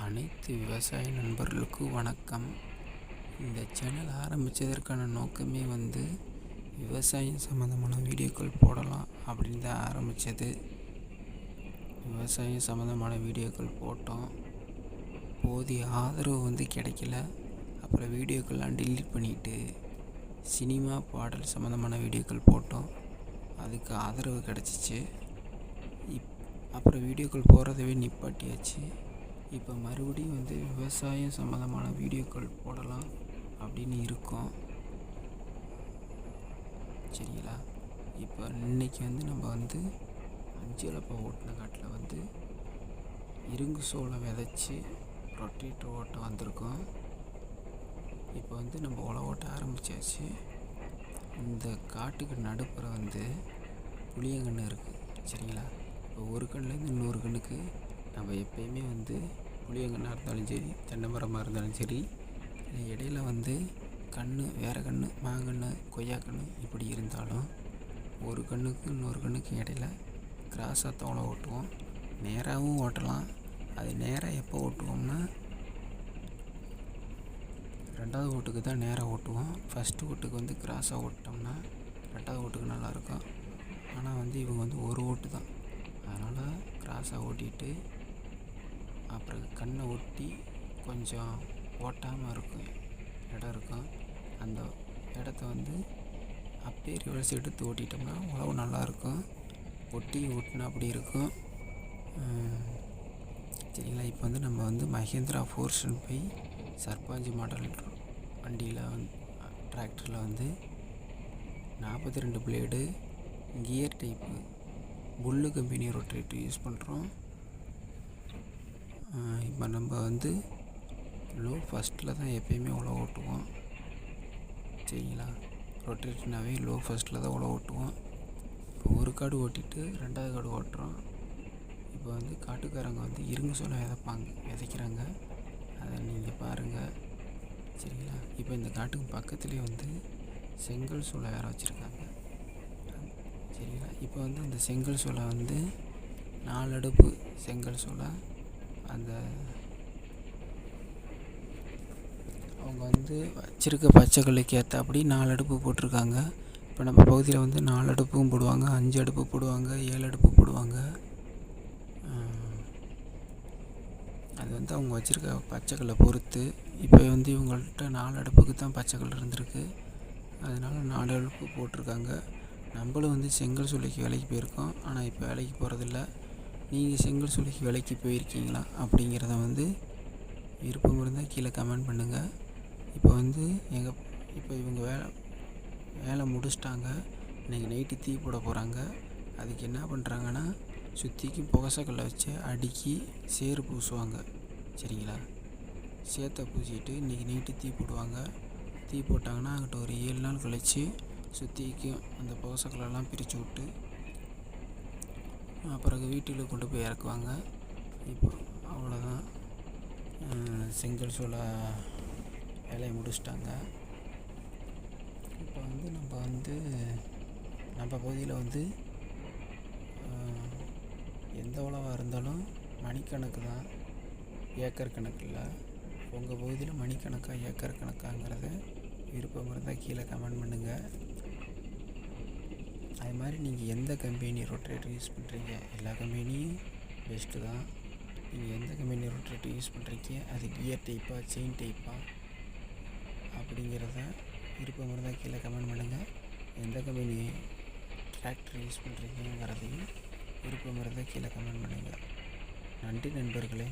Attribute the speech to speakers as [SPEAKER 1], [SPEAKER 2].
[SPEAKER 1] அனைத்து விவசாய நண்பர்களுக்கும் வணக்கம். இந்த சேனல் ஆரம்பித்ததற்கான நோக்கமே விவசாயம் சம்மந்தமான வீடியோக்கள் போடலாம் அப்படின்னு தான் ஆரம்பித்தது. விவசாயம் சம்மந்தமான வீடியோக்கள் போட்டோம். போதிய ஆதரவு கிடைக்கல. அப்புறம் வீடியோக்கள்லாம் டெலீட் பண்ணிவிட்டு சினிமா பாடல் சம்மந்தமான வீடியோக்கள் போட்டோம். அதுக்கு ஆதரவு கிடச்சிச்சு. அப்புறம் வீடியோக்கள் போகிறதவே நிப்பாட்டியாச்சு. இப்போ மறுபடியும் விவசாயம் சம்மந்தமான வீடியோக்கள் போடலாம் அப்படின்னு இருக்கோம். சரிங்களா? இப்போ இன்றைக்கி நம்ம அஞ்சலப்பா ஓட்டின காட்டில் இருங்கு சோளம் விதைச்சி ரொட்டேட்டர் ஓட்ட வந்திருக்கோம். இப்போ நம்ம உழவு ஓட்ட ஆரம்பித்தாச்சு. இந்த காட்டுக்கு நடுப்புற புளியங்கன்று இருக்குது. சரிங்களா? இப்போ ஒரு கண்ணுலேருந்து இன்னொரு கண்ணுக்கு நம்ம எப்பயுமே புளியங்கன்னாக இருந்தாலும் சரி, தென்னை மரமாக இருந்தாலும் சரி, இடையில கன்று வேறு கன்று, மாங்கன்று, கொய்யாக்கன்று இப்படி இருந்தாலும் ஒரு கண்ணுக்கு இன்னொரு கண்ணுக்கு இடையில கிராஸாக தான் உழவு ஓட்டுவோம். நேராகவும் ஓட்டலாம். அது நேராக எப்போ ஓட்டுவோம்னா ரெண்டாவது ஓட்டுக்கு தான் நேராக ஓட்டுவோம். ஃபஸ்ட்டு ஓட்டுக்கு கிராஸாக ஓட்டோம்னா ரெண்டாவது ஓட்டுக்கு நல்லாயிருக்கும். ஆனால் இவங்க ஒரு ஓட்டு தான். அதனால் கிராஸாக ஓட்டிட்டு அப்புறம் கண்ணை ஒட்டி கொஞ்சம் ஓட்டாமல் இருக்கும் இடம் இருக்கும். அந்த இடத்த அப்படியே ரிவர்ஸ் எடுத்து ஓட்டிட்டோம்னா உழவு நல்லாயிருக்கும். ஒட்டி ஓட்டினா அப்படி இருக்கும். சரிங்களா? இப்போ நம்ம மஹேந்திரா 475 சர்பாஞ்சி மாடல் வண்டியில் டிராக்டரில் 42 பிளேடு கியர் டைப்பு புல்லு கம்பெனி ரொட்டேட்டர் யூஸ் பண்ணுறோம். இப்போ நம்ம லோ ஃபஸ்ட்டில் தான் எப்பயுமே உழவு ஓட்டுவோம். சரிங்களா? ரொட்டேட்டர்னாவே லோ ஃபஸ்ட்டில் தான் உழவு ஓட்டுவோம். இப்போ ஒரு காடு ஓட்டிட்டு ரெண்டாவது காடு ஓட்டுறோம். இப்போ காட்டுக்காரங்க இருங்கு சோளம் விதைக்கிறாங்க. அதை நீங்கள் பாருங்கள். சரிங்களா? இப்போ இந்த காட்டுக்கு பக்கத்துலேயே செங்கல் சோளம் வேறு வச்சுருக்காங்க. சரிங்களா? இப்போ அந்த செங்கல் சோளம் 4 அடுப்பு செங்கல் சோளம் அந்த அவங்க வச்சுருக்க பச்சைக்கல்லுக்கு ஏற்றாப்படி 4 அடுப்பு போட்டிருக்காங்க. இப்போ நம்ம பகுதியில் 4 அடுப்பும் போடுவாங்க, 5 அடுப்பு போடுவாங்க, 7 அடுப்பு போடுவாங்க. அது அவங்க வச்சுருக்க பச்சைக்கல்லை பொறுத்து. இப்போ இவங்கள்ட்ட 4 அடுப்புக்கு தான் பச்சைக்கல் இருந்திருக்கு. அதனால் 4 அடுப்பு போட்டிருக்காங்க. நம்மளும் செங்கல் சூளைக்கு வேலைக்கு போயிருக்கோம். ஆனால் இப்போ வேலைக்கு போகிறதில்ல. நீங்கள் செங்கல் சூளைக்கு வேலைக்கு போயிருக்கீங்களா அப்படிங்கிறத விருப்பம் இருந்தால் கீழே கமெண்ட் பண்ணுங்கள். இப்போ இவங்க வேலை முடிச்சிட்டாங்க. இன்றைக்கி நைட்டு தீ போட போகிறாங்க. அதுக்கு என்ன பண்ணுறாங்கன்னா சுற்றிக்கும் புகசக்கல்லை வச்சு அடுக்கி சேறு பூசுவாங்க. சரிங்களா? சேற்றை பூசிட்டு இன்றைக்கி நைட்டு தீ போடுவாங்க. தீ போட்டாங்கன்னா அங்கிட்ட ஒரு 7 நாள் கழித்து சுற்றிக்கும் அந்த புகசக்கலெல்லாம் பிரித்து விட்டு அப்புறம் வீட்டில் கொண்டு போய் இறக்குவாங்க. இப்போ அவ்வளோதான். செங்கல் சோள வேலையை முடிச்சிட்டாங்க. இப்போ நம்ம பகுதியில் எந்த உழவாக இருந்தாலும் மணிக்கணக்கு தான், ஏக்கர் கணக்கு இல்லை. உங்கள் பகுதியில் மணிக்கணக்கா ஏக்கர் கணக்காங்கிறத விருப்பம் இருந்தால் கீழே கமெண்ட் பண்ணுங்கள். அது மாதிரி நீங்கள் எந்த கம்பெனி ரொட்டேட்டர் யூஸ் பண்ணுறீங்க? எல்லா கம்பெனியும் பெஸ்ட்டு தான். நீங்கள் எந்த கம்பெனி ரொட்டேட்டர் யூஸ் பண்ணுறீங்க, அது கியர் டைப்பாக செயின் டைப்பாக அப்படிங்கிறத விருப்பம் இருந்தால் கீழே கமெண்ட் பண்ணுங்கள். எந்த கம்பெனி டிராக்டர் யூஸ் பண்ணுறீங்கிறதையும் விருப்பம் இருந்தால் கீழே கமெண்ட் பண்ணுங்கள். நன்றி நண்பர்களே.